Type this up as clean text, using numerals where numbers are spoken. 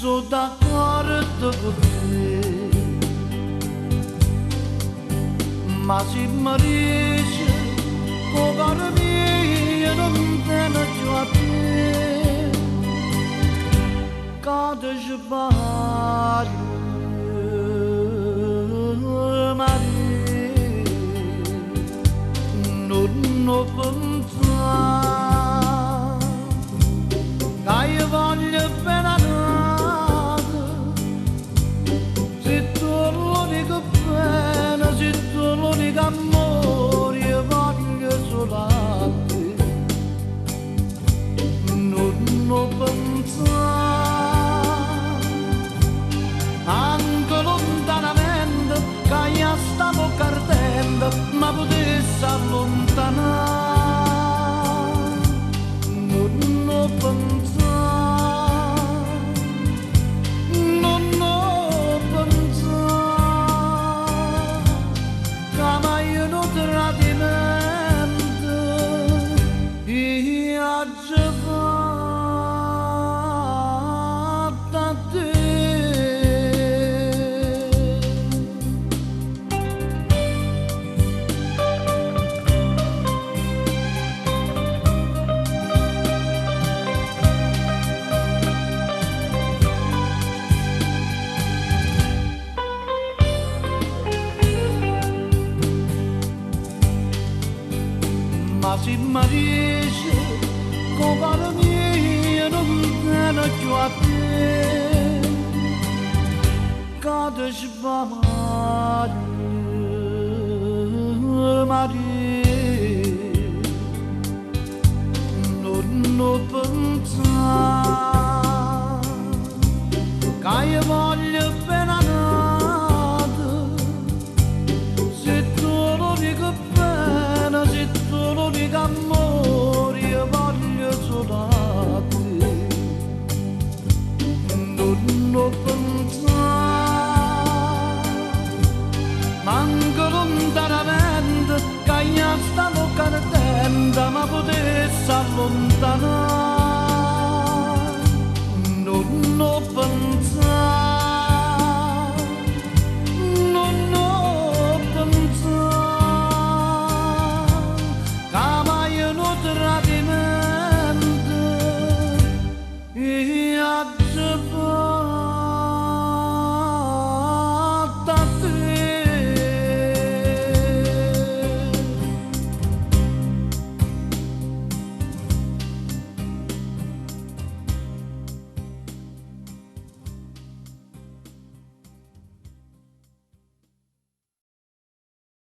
Sono d'accordo con te, ma se mi dici oh caro mio non tengo più a te, quando ci parlo Maria non pensare che io voglio bene a se tu l'unico amore io voglio solo a te, non pensare anche lontanamente che io stavo cardendo ma potessi allontanare, non pensare. Ma se mi dici che caro mio non tengo più a te, quando ci va Maria non penso